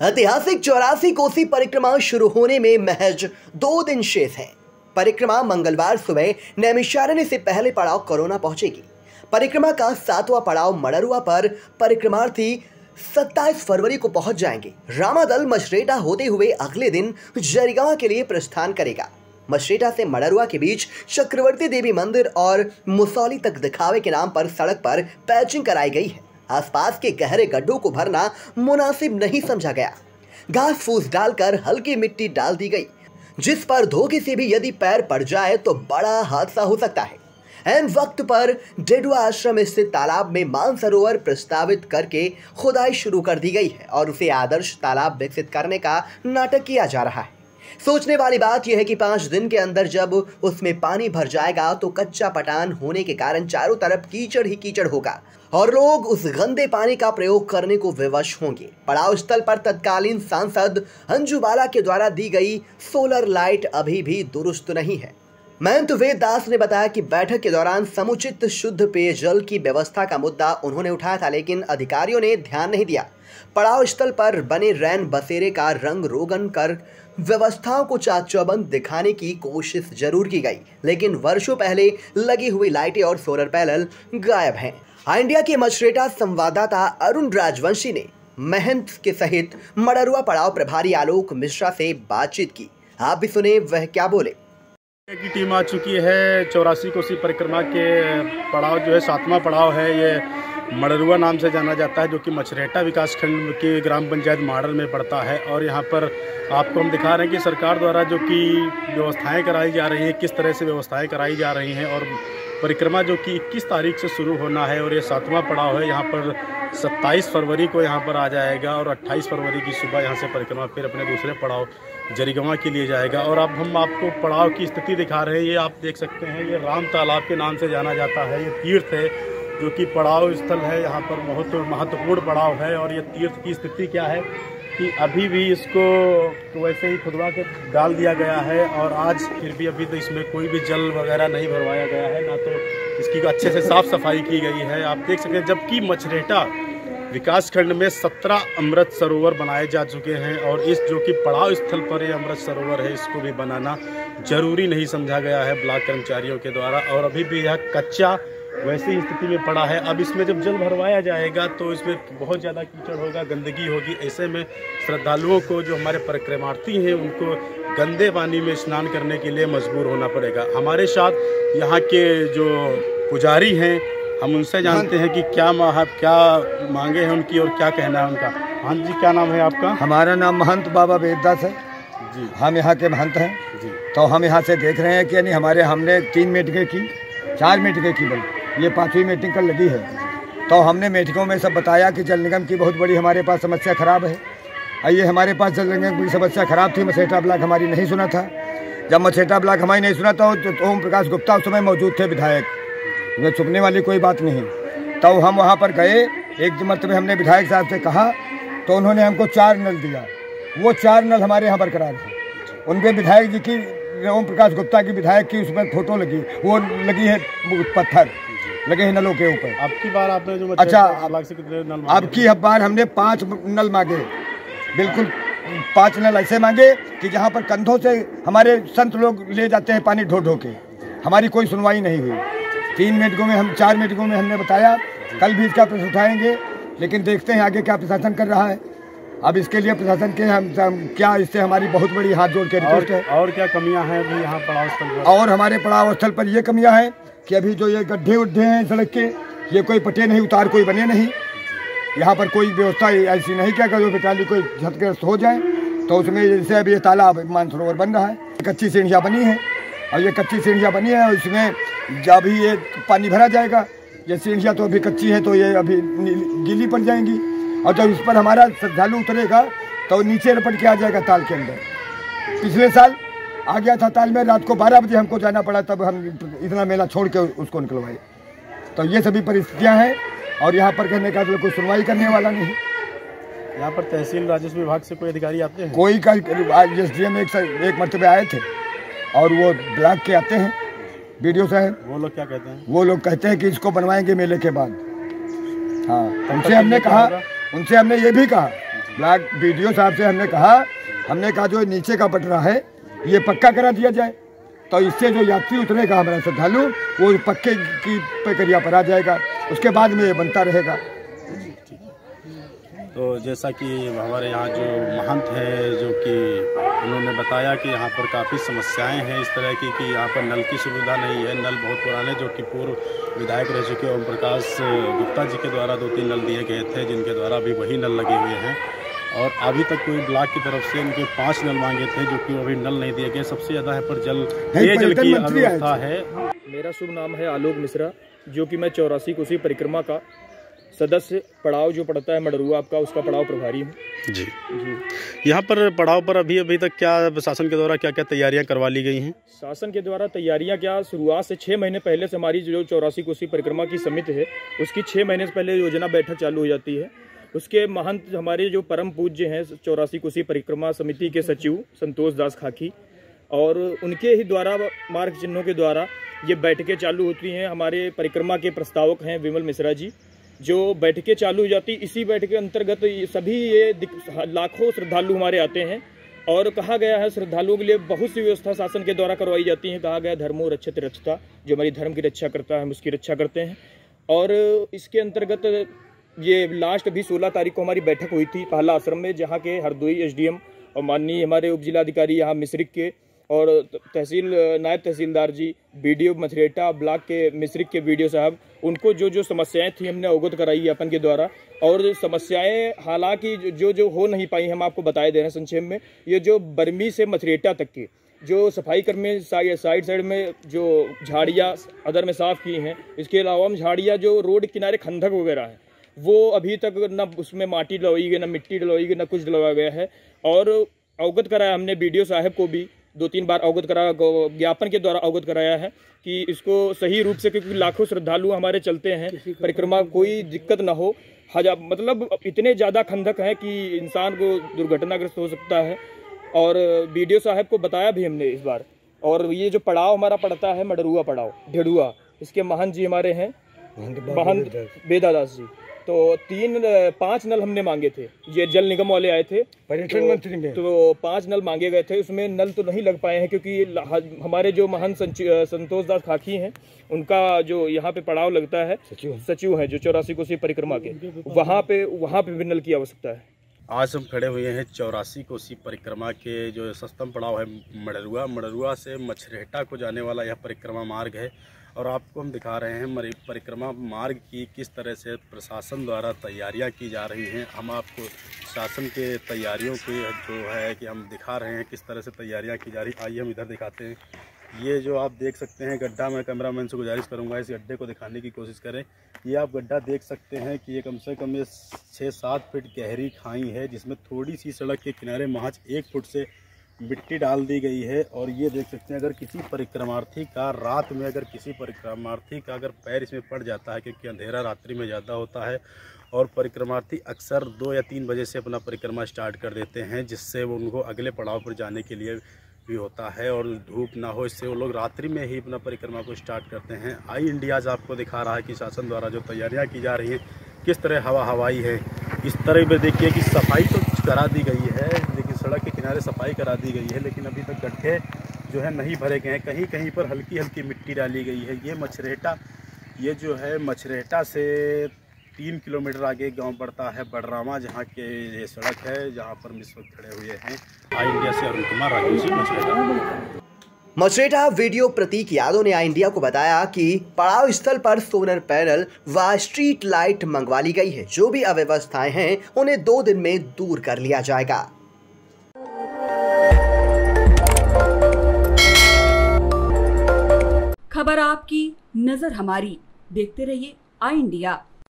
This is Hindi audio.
ऐतिहासिक 84 कोसी परिक्रमा शुरू होने में महज 2 दिन शेष हैं। परिक्रमा मंगलवार सुबह नैमिषारण्य से पहले पड़ाव करोना पहुंचेगी। परिक्रमा का 7वां पड़ाव मड़रुआ पर परिक्रमार्थी 27 फरवरी को पहुंच जाएंगे। रामादल मछरेटा होते हुए अगले दिन जरिगावा के लिए प्रस्थान करेगा। मछरेटा से मड़रुआ के बीच चक्रवर्ती देवी मंदिर और मुसौली तक दिखावे के नाम पर सड़क पर पैचिंग कराई गई है। आसपास के गहरे गड्ढों को भरना मुनासिब नहीं समझा गया। घास फूस डालकर हल्की मिट्टी डाल दी गई, जिस पर धोखे से भी यदि पैर पड़ जाए तो बड़ा हादसा हो सकता है। ऐन वक्त पर डेडुआ आश्रम स्थित तालाब में मानसरोवर प्रस्तावित करके खुदाई शुरू कर दी गई है और उसे आदर्श तालाब विकसित करने का नाटक किया जा रहा है। सोचने वाली बात यह है कि 5 दिन के अंदर जब उसमें पानी भर जाएगा तो कच्चा पटान होने के कारण चारों तरफ कीचड़ ही कीचड़ होगा और लोग उस गंदे पानी का प्रयोग करने को विवश होंगे। पड़ाव स्थल पर तत्कालीन सांसद अंजू बाला के द्वारा दी गई सोलर लाइट अभी भी दुरुस्त नहीं है। महंत वेद दास ने बताया कि बैठक के दौरान समुचित शुद्ध पेयजल की व्यवस्था का मुद्दा उन्होंने उठाया था, लेकिन अधिकारियों ने ध्यान नहीं दिया। पड़ाव स्थल पर बने रैन बसेरे का रंग रोगन कर व्यवस्थाओं को चाक चौबंद दिखाने की कोशिश जरूर की गई, लेकिन वर्षों पहले लगी हुई लाइटें और सोलर पैनल गायब हैं। इंडिया के मछरेटा संवाददाता अरुण राजवंशी ने महंत के सहित मड़रुआ पड़ाव प्रभारी आलोक मिश्रा से बातचीत की। आप भी सुने वह क्या बोले। की टीम आ चुकी है। 84 कोसी परिक्रमा के पड़ाव जो है 7वां पड़ाव है। ये मड़रुआ नाम से जाना जाता है, जो कि मछरेटा विकासखंड के ग्राम पंचायत माडर में पड़ता है। और यहाँ पर आपको हम दिखा रहे हैं कि सरकार द्वारा जो कि व्यवस्थाएं कराई जा रही हैं, किस तरह से व्यवस्थाएं कराई जा रही हैं। और परिक्रमा जो कि 21 तारीख से शुरू होना है और ये 7वां पड़ाव है। यहाँ पर 27 फरवरी को यहाँ पर आ जाएगा और 28 फरवरी की सुबह यहाँ से परिक्रमा फिर अपने दूसरे पड़ाव जरिगावा के लिए जाएगा। और अब हम आपको पड़ाव की स्थिति दिखा रहे हैं। ये आप देख सकते हैं, ये राम तालाब के नाम से जाना जाता है। ये तीर्थ है जो कि पड़ाव स्थल है। यहाँ पर बहुत महत्वपूर्ण पड़ाव है। और ये तीर्थ की स्थिति क्या है कि अभी भी इसको तो वैसे ही खुदवा के डाल दिया गया है और आज फिर भी अभी तो इसमें कोई भी जल वगैरह नहीं भरवाया गया है, ना तो इसकी अच्छे से साफ सफाई की गई है। आप देख सकते हैं, जबकि मछरेटा विकासखंड में 17 अमृत सरोवर बनाए जा चुके हैं और इस जो कि पड़ाव स्थल पर ये अमृत सरोवर है, इसको भी बनाना जरूरी नहीं समझा गया है ब्लॉक कर्मचारियों के द्वारा। और अभी भी यह कच्चा वैसी ही स्थिति में पड़ा है। अब इसमें जब जल भरवाया जाएगा तो इसमें बहुत ज़्यादा कीचड़ होगा, गंदगी होगी। ऐसे में श्रद्धालुओं को, जो हमारे परिक्रमार्थी हैं, उनको गंदे पानी में स्नान करने के लिए मजबूर होना पड़ेगा। हमारे साथ यहाँ के जो पुजारी हैं, हम उनसे जानते हैं कि क्या मांगे हैं उनकी और क्या कहना है उनका। हाँ जी, क्या नाम है आपका? हमारा नाम महंत बाबा वेददास है जी। हम यहाँ के महंत हैं जी। तो हम यहाँ से देख रहे हैं कि यानी हमने 3 मीटिंगें की, 4 मीटिंगें की, बल्कि ये 5वीं मीटिंग कल लगी है। तो हमने मीटिंगों में सब बताया कि जल निगम की बहुत बड़ी हमारे पास समस्या खराब है। ये हमारे पास जल निगम की समस्या खराब थी, मछरेटा ब्लॉक हमारी नहीं सुना था। जब मछरेटा ब्लॉक हमारी नहीं सुना था तो ओम प्रकाश गुप्ता उस समय मौजूद थे विधायक, में छुपने वाली कोई बात नहीं। तो हम वहाँ पर गए, एक मरतबे हमने विधायक साहब से कहा तो उन्होंने हमको 4 नल दिया। वो 4 नल हमारे यहाँ बरकरार थे। उनके विधायक जी की, ओम प्रकाश गुप्ता की विधायक की, उसमें फोटो लगी, वो लगी है पत्थर लगे हैं नलों के ऊपर। आपकी बार आपने जो अच्छा, अब की बार हमने 5 नल मांगे, बिल्कुल 5 नल ऐसे मांगे कि जहाँ पर कंधों से हमारे संत लोग ले जाते हैं पानी ढो ढो के। हमारी कोई सुनवाई नहीं हुई। 4 मीटिंगों में हमने बताया, कल भी इसका प्रश्न उठाएंगे, लेकिन देखते हैं आगे क्या प्रशासन कर रहा है। अब इसके लिए प्रशासन के हम क्या, इससे हमारी बहुत बड़ी हाथ जोड़ के रिक्वेस्ट है। और क्या कमियां हैं अभी यहाँ पड़ाव स्थल पर? और हमारे पड़ाव स्थल पर ये कमियां हैं कि अभी जो ये गड्ढे उड्ढे हैं सड़क के, ये कोई पटे नहीं, उतार कोई बने नहीं। यहाँ पर कोई व्यवस्था ऐसी नहीं क्या जो बेचारी कोई क्षतिग्रस्त हो जाए तो उसमें जैसे अभी ये तालाब मानसरोवर बन रहा है, कच्ची सीढ़ियाँ बनी हैं और ये कच्ची सीढ़ियाँ बनी है और इसमें जब भी ये पानी भरा जाएगा, ये सीढ़ियाँ तो अभी कच्ची है तो ये अभी गीली पड़ जाएंगी और जब इस पर हमारा श्रद्धालु उतरेगा तो नीचे लपट के आ जाएगा ताल के अंदर। पिछले साल आ गया था ताल में, रात को 12 बजे हमको जाना पड़ा, तब हम इतना मेला छोड़ के उसको निकलवाए। तो ये सभी परिस्थितियाँ हैं और यहाँ पर कहने का कोई सुनवाई करने वाला नहीं। यहाँ पर तहसील राजस्व विभाग से कोई अधिकारी आते हैं? कोई का SDM एक मरतबे आए थे और वो ब्लॉक के आते हैं वीडियो साहब। वो लोग क्या कहते हैं? वो लोग कहते हैं कि इसको बनवाएंगे मेले के बाद। हाँ, उनसे हमने ये भी कहा ब्लॉक बीडीओ साहब से हमने कहा जो नीचे का पटरा है ये पक्का करा दिया जाए, तो इससे जो यात्री उतरेगा हमारा श्रद्धालु वो पक्के की प्रक्रिया पर आ जाएगा, उसके बाद में ये बनता रहेगा। तो जैसा कि हमारे यहाँ जो महंत हैं जो कि उन्होंने बताया कि यहाँ पर काफ़ी समस्याएं हैं इस तरह की कि यहाँ पर नल की सुविधा नहीं है। नल बहुत पुराने जो कि पूर्व विधायक रह चुके ओम प्रकाश गुप्ता जी के द्वारा 2-3 नल दिए गए थे, जिनके द्वारा अभी वही नल लगे हुए हैं। और अभी तक कोई ब्लॉक की तरफ से इनके 5 नल मांगे थे जो कि अभी नल नहीं दिए गए। सबसे ज़्यादा यहाँ पर पेयजल की अव्यवस्था है। मेरा शुभ नाम है आलोक मिश्रा, जो कि मैं 84 कोसी परिक्रमा का सदस्य पड़ाव जो पड़ता है मडरुआ आपका, उसका पड़ाव प्रभारी हूँ। जी। यहाँ पर पड़ाव पर अभी तक क्या शासन के द्वारा क्या क्या तैयारियाँ करवा ली गई हैं? शासन के द्वारा तैयारियाँ क्या, शुरुआत से 6 महीने पहले से हमारी जो 84 कोसी परिक्रमा की समिति है उसकी 6 महीने से पहले योजना बैठक चालू हो जाती है। उसके महंत हमारे जो परम पूज्य हैं 84 कोसी परिक्रमा समिति के सचिव संतोष दास खाकी, और उनके ही द्वारा मार्ग चिन्हों के द्वारा ये बैठकें चालू होती हैं। हमारे परिक्रमा के प्रस्तावक हैं विमल मिश्रा जी, जो बैठकें चालू हो जाती, इसी बैठक के अंतर्गत सभी ये लाखों श्रद्धालु हमारे आते हैं। और कहा गया है श्रद्धालुओं के लिए बहुत सी व्यवस्था शासन के द्वारा करवाई जाती है। कहा गया धर्मो रक्षित रक्षता, जो हमारी धर्म की रक्षा करता है हम उसकी रक्षा करते हैं। और इसके अंतर्गत ये लास्ट अभी 16 तारीख को हमारी बैठक हुई थी पहला आश्रम में, जहाँ के हरदोई एसडीएम और माननीय हमारे उप जिलाधिकारी यहाँ मिश्रिक के और नायब तहसीलदार जी, बीडीओ मछरेटा ब्लॉक के मिश्रिक के बीडीओ साहब, उनको जो समस्याएं थी हमने अवगत कराई अपन के द्वारा। और समस्याएं हालांकि जो हो नहीं पाई हम आपको बताए दे रहे हैं संक्षेप में। ये जो बर्मी से मछरेटा तक की जो सफाई कर्मी साइड में जो झाड़ियाँ अदर में साफ़ की हैं, इसके अलावा हम झाड़ियाँ जो रोड किनारे खंदक वगैरह हैं वो अभी तक न उसमें माटी डलवाई गई, न मिट्टी डलवाई गई, न कुछ डलवाया गया है। और अवगत कराया हमने बीडीओ साहब को भी 2-3 बार अवगत कराया, ज्ञापन के द्वारा अवगत कराया है कि इसको सही रूप से, क्योंकि लाखों श्रद्धालु हमारे चलते हैं परिक्रमा, कोई दिक्कत ना हो। मतलब इतने ज़्यादा खंदक हैं कि इंसान को दुर्घटनाग्रस्त हो सकता है। और बीडीओ साहब को बताया भी हमने इस बार। और ये जो पड़ाव हमारा पड़ता है मडरुआ पड़ाव ढेड़ुआ, इसके महंत जी हमारे हैं महंत बेदादास जी। तो 5 नल हमने मांगे थे, ये जल निगम वाले आए थे पर्यटन मंत्री में, तो 5 नल मांगे गए थे। उसमें नल तो नहीं लग पाए हैं क्योंकि हमारे जो महंत संतोष दास खाकी हैं उनका जो यहाँ पे पड़ाव लगता है सचिव हैं जो 84 कोसी परिक्रमा के, वहाँ पे भी नल की आवश्यकता है। आज हम खड़े हुए हैं 84 कोसी परिक्रमा के जो सस्तम पड़ाव है मडरुआ से मछरेटा को जाने वाला यह परिक्रमा मार्ग है। और आपको हम दिखा रहे हैं परिक्रमा मार्ग की किस तरह से प्रशासन द्वारा तैयारियां की जा रही हैं। हम आपको शासन के तैयारियों की जो है कि हम दिखा रहे हैं किस तरह से तैयारियां की जा रही। आइए हम इधर दिखाते हैं। ये जो आप देख सकते हैं गड्ढा, मैं कैमरामैन से गुजारिश करूंगा इस गड्ढे को दिखाने की कोशिश करें। ये आप गड्ढा देख सकते हैं कि ये कम से कम ये 6-7 फीट गहरी खाई है, जिसमें थोड़ी सी सड़क के किनारे महज 1 फुट से मिट्टी डाल दी गई है। और ये देख सकते हैं अगर किसी परिक्रमार्थी का रात में अगर पैर इसमें पड़ जाता है, क्योंकि अंधेरा रात्रि में ज़्यादा होता है और परिक्रमार्थी अक्सर 2 या 3 बजे से अपना परिक्रमा स्टार्ट कर देते हैं, जिससे वो उनको अगले पड़ाव पर जाने के लिए भी होता है और धूप ना हो, इससे वो लोग रात्रि में ही अपना परिक्रमा को स्टार्ट करते हैं। आई इंडियाज़ आपको दिखा रहा है कि शासन द्वारा जो तैयारियाँ की जा रही हैं किस तरह हवाई है। इस तरह पे देखिए कि सफाई तो करा दी गई है, लेकिन सड़क के किनारे सफाई करा दी गई है, लेकिन अभी तक गड्ढे जो है नहीं भरे गए हैं। कहीं कहीं पर हल्की हल्की मिट्टी डाली गई है। ये जो है मछरेटा से 3 किलोमीटर आगे गांव पड़ता है बडरामा, जहां के ये सड़क है जहां पर हम इस वक्त खड़े हुए हैं। आई इंडिया से अरुण कुमार, राजू मछरेटा। मछरेटा वीडियो प्रतीक यादव ने आई इंडिया को बताया कि पड़ाव स्थल पर सोलर पैनल व स्ट्रीट लाइट मंगवा ली गई है। जो भी अव्यवस्थाएं हैं उन्हें 2 दिन में दूर कर लिया जाएगा। खबर आपकी, नजर हमारी। देखते रहिए आई इंडिया।